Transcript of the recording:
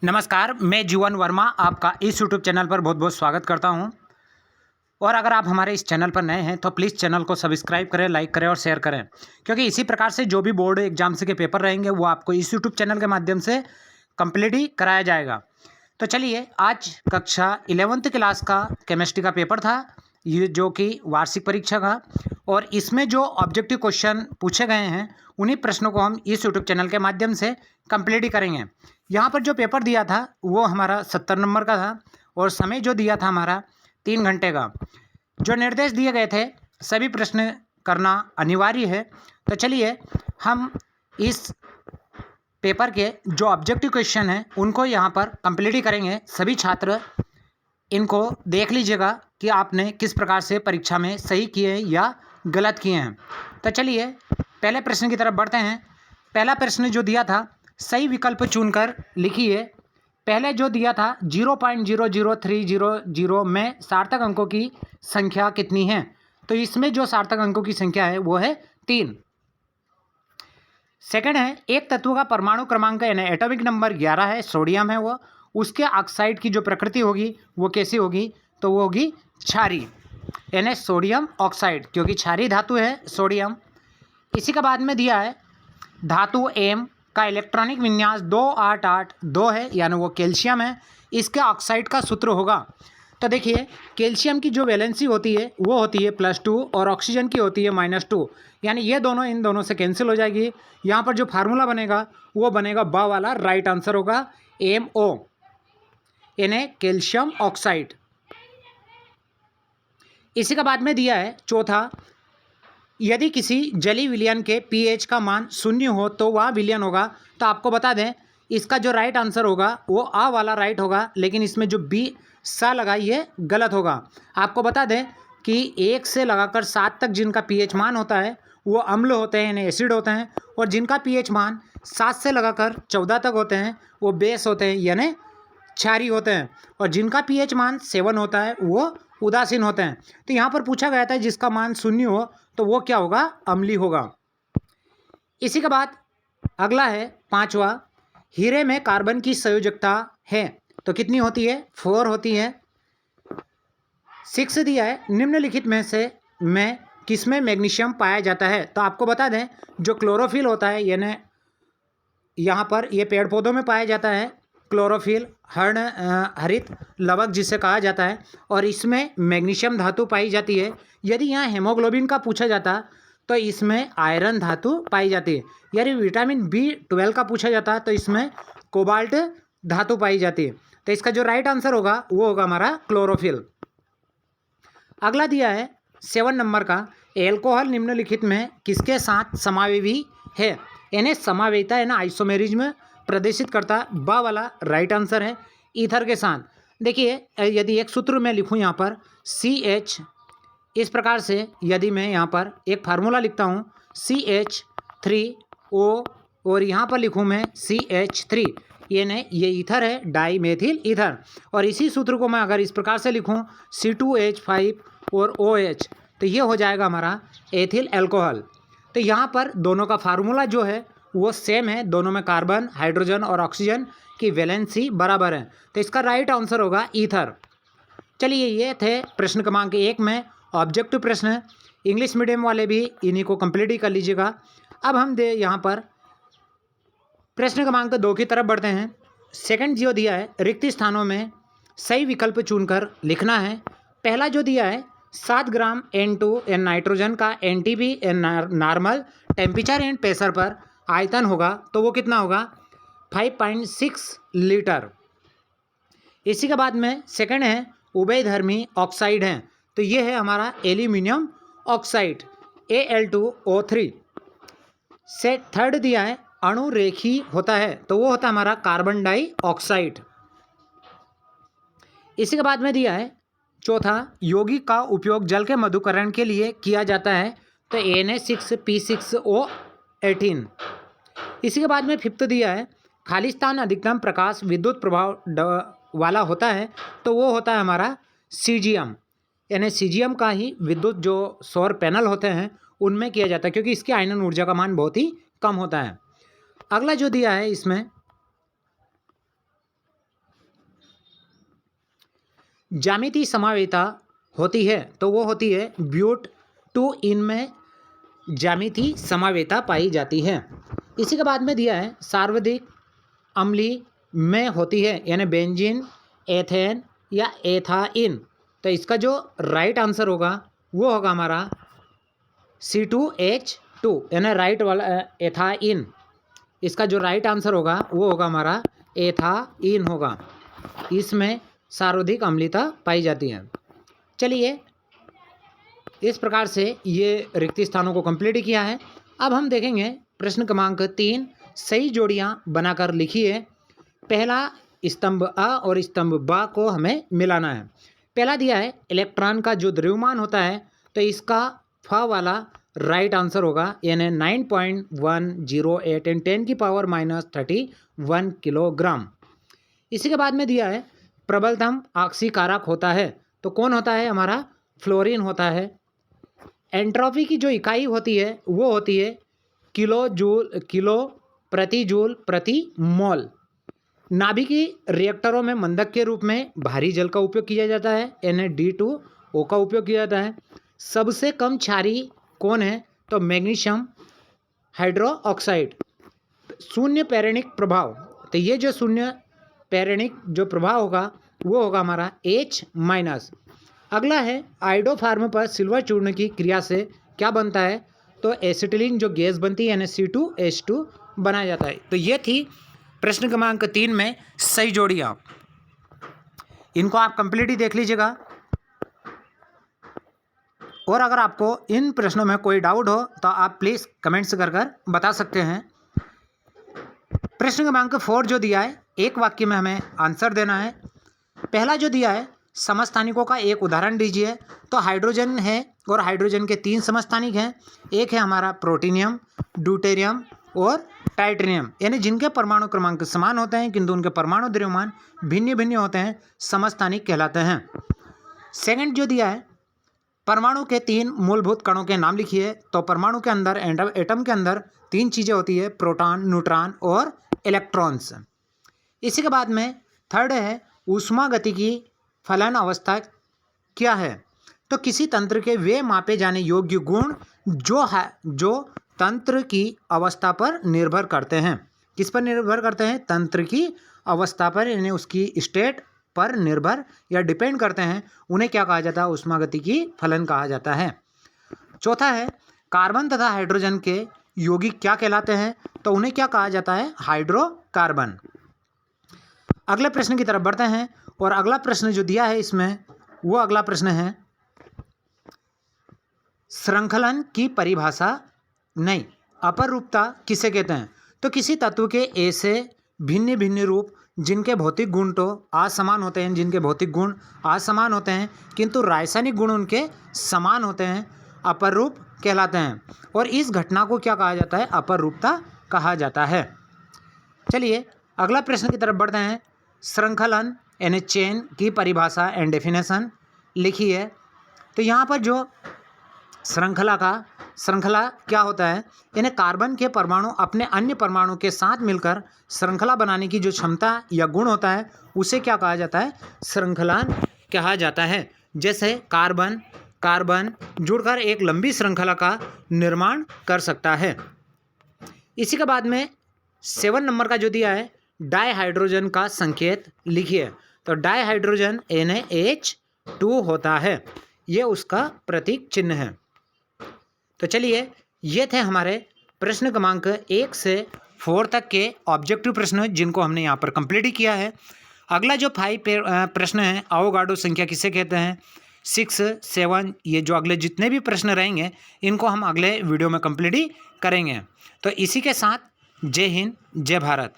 नमस्कार, मैं जीवन वर्मा आपका इस यूट्यूब चैनल पर बहुत बहुत स्वागत करता हूं। और अगर आप हमारे इस चैनल पर नए हैं तो प्लीज़ चैनल को सब्सक्राइब करें, लाइक करें और शेयर करें, क्योंकि इसी प्रकार से जो भी बोर्ड एग्जाम्स के पेपर रहेंगे वो आपको इस यूट्यूब चैनल के माध्यम से कंप्लीट ही कराया जाएगा। तो चलिए, आज कक्षा 11th क्लास का केमिस्ट्री का पेपर था, ये जो कि वार्षिक परीक्षा का, और इसमें जो ऑब्जेक्टिव क्वेश्चन पूछे गए हैं उन्हीं प्रश्नों को हम इस यूट्यूब चैनल के माध्यम से कंप्लीट ही करेंगे। यहाँ पर जो पेपर दिया था वो हमारा 70 नंबर का था और समय जो दिया था हमारा 3 घंटे का। जो निर्देश दिए गए थे, सभी प्रश्न करना अनिवार्य है। तो चलिए, हम इस पेपर के जो ऑब्जेक्टिव क्वेश्चन हैं उनको यहाँ पर कंप्लीट ही करेंगे। सभी छात्र इनको देख लीजिएगा कि आपने किस प्रकार से परीक्षा में सही किए हैं या गलत किए हैं। तो चलिए, पहले प्रश्न की तरफ बढ़ते हैं। पहला प्रश्न जो दिया था, सही विकल्प चुनकर लिखिए। पहले जो दिया था 0.00300 में सार्थक अंकों की संख्या कितनी है? तो इसमें जो सार्थक अंकों की संख्या है वो है 3। सेकंड है, एक तत्व का परमाणु क्रमांक यानी एटॉमिक नंबर 11 है, सोडियम है वो, उसके ऑक्साइड की जो प्रकृति होगी वो कैसी होगी? तो वो होगी क्षारीय, यानी सोडियम ऑक्साइड, क्योंकि क्षारीय धातु है सोडियम। इसी के बाद में दिया है धातु एम का इलेक्ट्रॉनिक विन्यास 2882 है, यानी वो कैल्शियम है, इसके ऑक्साइड का सूत्र होगा। तो देखिए, कैल्शियम की जो वैलेंसी होती है वो होती है +2 और ऑक्सीजन की होती है -2, यानी ये दोनों इन दोनों से कैंसिल हो जाएगी। यहाँ पर जो फार्मूला बनेगा वो बनेगा ब वाला, राइट आंसर होगा MO, यानी कैल्शियम ऑक्साइड। इसी का बाद में दिया है चौथा, यदि किसी जलीय विलयन के pH का मान 0 हो तो वह विलयन होगा। तो आपको बता दें, इसका जो राइट आंसर होगा वो आ वाला राइट होगा, लेकिन इसमें जो बी सा लगा ये गलत होगा। आपको बता दें कि 1 से लगाकर 7 तक जिनका pH मान होता है वो अम्ल होते हैं, यानी एसिड होते हैं, और जिनका pH मान 7 से लगाकर 14 तक होते हैं वो बेस होते हैं, यानी क्षारीय होते हैं, और जिनका pH मान 7 होता है वो उदासीन होते हैं। तो यहाँ पर पूछा गया था जिसका मान 0 हो तो वो क्या होगा? अम्लीय होगा। इसी के बाद अगला है पांचवा, हीरे में कार्बन की संयोजकता है तो कितनी होती है? 4 होती है। 6 दिया है, निम्नलिखित में से में किसमें मैग्नीशियम पाया जाता है? तो आपको बता दें, जो क्लोरोफिल होता है, यानी यहाँ पर ये पेड़ पौधों में पाया जाता है, क्लोरोफिल हरित लवक जिसे कहा जाता है, और इसमें मैग्नीशियम धातु पाई जाती है। यदि यहाँ हेमोग्लोबिन का पूछा जाता तो इसमें आयरन धातु पाई जाती है। यदि विटामिन B12 का पूछा जाता है तो इसमें कोबाल्ट धातु पाई जाती है। तो इसका जो राइट आंसर होगा वो होगा हमारा क्लोरोफिल। अगला दिया है 7 नंबर का, एल्कोहल निम्नलिखित में किसके साथ समावेशी है? यानी समावेशिता है ना, आइसोमेरिज्म प्रदर्शित करता, बा वाला राइट आंसर है, ईथर के साथ। देखिए, यदि एक सूत्र में लिखूं यहाँ पर CH, इस प्रकार से यदि मैं यहाँ पर एक फार्मूला लिखता हूँ CH3O, और यहाँ पर लिखूँ मैं CH3, यानी ये ईथर है, डाई मेथिल ईथर, और इसी सूत्र को मैं अगर इस प्रकार से लिखूँ C2H5 और OH, तो ये हो जाएगा हमारा एथिल एल्कोहल। तो यहाँ पर दोनों का फार्मूला जो है वो सेम है, दोनों में कार्बन, हाइड्रोजन और ऑक्सीजन की वैलेंसी बराबर है, तो इसका राइट आंसर होगा ईथर। चलिए, ये थे प्रश्न क्रमांक 1 में ऑब्जेक्टिव प्रश्न। इंग्लिश मीडियम वाले भी इन्हीं को कंप्लीट ही कर लीजिएगा। अब हम यहाँ पर प्रश्न क्रमांक 2 की तरफ बढ़ते हैं। सेकंड जो दिया है, रिक्त स्थानों में सही विकल्प चुनकर लिखना है। पहला जो दिया है 7 ग्राम N2 एन नाइट्रोजन का NTP normal temperature and pressure पर आयतन होगा तो वो कितना होगा? 5.6 लीटर। इसी के बाद में सेकंड है, उभयधर्मी ऑक्साइड है तो ये है हमारा एल्यूमिनियम ऑक्साइड Al2O3 से। थर्ड दिया है, अणुरेखी होता है तो वो होता है हमारा कार्बन डाइऑक्साइड। इसी के बाद में दिया है चौथा, यौगिक का उपयोग जल के मधुकरण के लिए किया जाता है तो Na6P6O18। इसी के बाद में फिफ्थ दिया है, खाली स्थान अधिकतम प्रकाश विद्युत प्रभाव वाला होता है तो वो होता है हमारा सीजियम, यानी सीजियम का ही विद्युत जो सौर पैनल होते हैं उनमें किया जाता है, क्योंकि इसकी आयनन ऊर्जा का मान बहुत ही कम होता है। अगला जो दिया है इसमें ज्यामितीय समवेता होती है तो वो होती है ब्यूट 2 इनमें ज्यामितीय समवेता पाई जाती है। इसी के बाद में दिया है सर्वाधिक अम्लीय में होती है, यानी बेंजीन, एथेन या एथाइन। तो इसका जो राइट आंसर होगा वो होगा हमारा C2H2, यानी राइट वाला एथाइन। इसका जो राइट आंसर होगा वो होगा हमारा एथाइन होगा। इसमें सर्वाधिक अम्लता पाई जाती है। चलिए, इस प्रकार से ये रिक्त स्थानों को कंप्लीट किया है। अब हम देखेंगे प्रश्न क्रमांक 3, सही जोड़ियां बनाकर लिखिए। पहला स्तंभ अ और स्तंभ ब को हमें मिलाना है। पहला दिया है इलेक्ट्रॉन का जो द्रव्यमान होता है, तो इसका फ वाला राइट आंसर होगा, यानी 9.108 × 10⁻³ किलोग्राम। इसी के बाद में दिया है प्रबलतम ऑक्सीकारक होता है, तो कौन होता है हमारा फ्लोरीन होता है। एंट्रोपी की जो इकाई होती है वो होती है किलो प्रति जूल प्रति मोल। नाभिकीय रिएक्टरों में मंदक के रूप में भारी जल का उपयोग किया जाता है, Na2O का उपयोग किया जाता है। सबसे कम क्षारीय कौन है, तो मैग्नीशियम हाइड्रोक्साइड। शून्य पैरेनिक प्रभाव, तो ये जो शून्य पैरेनिक जो प्रभाव होगा वो होगा हमारा H-। अगला है आइडोफार्म पर सिल्वर चूर्ण की क्रिया से क्या बनता है, तो एसिटिलीन जो गैस बनती है, यानी C2H2 बनाया जाता है। तो ये थी प्रश्न क्रमांक 3 में सही जोड़ियाँ। इनको आप कंप्लीट ही देख लीजिएगा, और अगर आपको इन प्रश्नों में कोई डाउट हो तो आप प्लीज़ कमेंट्स कर बता सकते हैं। प्रश्न क्रमांक 4 जो दिया है, एक वाक्य में हमें आंसर देना है। पहला जो दिया है समस्थानिकों का एक उदाहरण दीजिए। तो हाइड्रोजन है और हाइड्रोजन के 3 समस्थानिक हैं। एक है हमारा प्रोटीनियम, ड्यूटेरियम और टाइटेनियम, यानी जिनके परमाणु क्रमांक समान होते हैं किंतु उनके परमाणु द्रव्यमान भिन्न भिन्न होते हैं, समस्थानिक कहलाते हैं। सेकंड जो दिया है परमाणु के 3 मूलभूत कणों के नाम लिखिए। तो परमाणु के अंदर एटम के अंदर 3 चीज़ें होती है, प्रोटॉन, न्यूट्रॉन और इलेक्ट्रॉन्स। इसी के बाद में थर्ड है ऊष्मागतिकी फलन अवस्था क्या है, तो किसी तंत्र के वे मापे जाने योग्य गुण जो तंत्र की अवस्था पर निर्भर करते हैं। किस पर निर्भर करते हैं, तंत्र की अवस्था पर, यानी उसकी स्टेट पर निर्भर या डिपेंड करते हैं। उन्हें क्या कहा जाता है, ऊष्मागतिकी फलन कहा जाता है। चौथा है कार्बन तथा हाइड्रोजन के यौगिक क्या कहलाते हैं, तो उन्हें क्या कहा जाता है, हाइड्रोकार्बन। अगले प्रश्न की तरफ बढ़ते हैं, और अगला प्रश्न जो दिया है इसमें वो अगला प्रश्न है श्रृंखलन की परिभाषा नहीं, अपरूपता किसे कहते हैं। तो किसी तत्व के ऐसे भिन्न भिन्न रूप जिनके भौतिक गुण तो असमान होते हैं, जिनके भौतिक गुण असमान होते हैं किंतु रासायनिक गुण उनके समान होते हैं, अपरूप कहलाते हैं। और इस घटना को क्या कहा जाता है, अपरूपता कहा जाता है। चलिए अगला प्रश्न की तरफ बढ़ते हैं। श्रृंखलन यानी चेन की परिभाषा एंड डेफिनेशन लिखी है। तो यहाँ पर जो श्रृंखला क्या होता है, यानी कार्बन के परमाणु अपने अन्य परमाणु के साथ मिलकर श्रृंखला बनाने की जो क्षमता या गुण होता है उसे क्या कहा जाता है, श्रृंखलन कहा जाता है। जैसे कार्बन जुड़कर एक लंबी श्रृंखला का निर्माण कर सकता है। इसी के बाद में 7 नंबर का जो दिया है डाई हाइड्रोजन का संकेत लिखिए। तो डाई हाइड्रोजन NaH2 होता है, ये उसका प्रतीक चिन्ह है। तो चलिए ये थे हमारे प्रश्न क्रमांक 1 से 4 तक के ऑब्जेक्टिव प्रश्न जिनको हमने यहाँ पर कंप्लीट ही किया है। अगला जो 5 प्रश्न है अवोगाड्रो संख्या किसे कहते हैं, 6, 7, ये जो अगले जितने भी प्रश्न रहेंगे इनको हम अगले वीडियो में कंप्लीट ही करेंगे। तो इसी के साथ जय हिंद, जय भारत।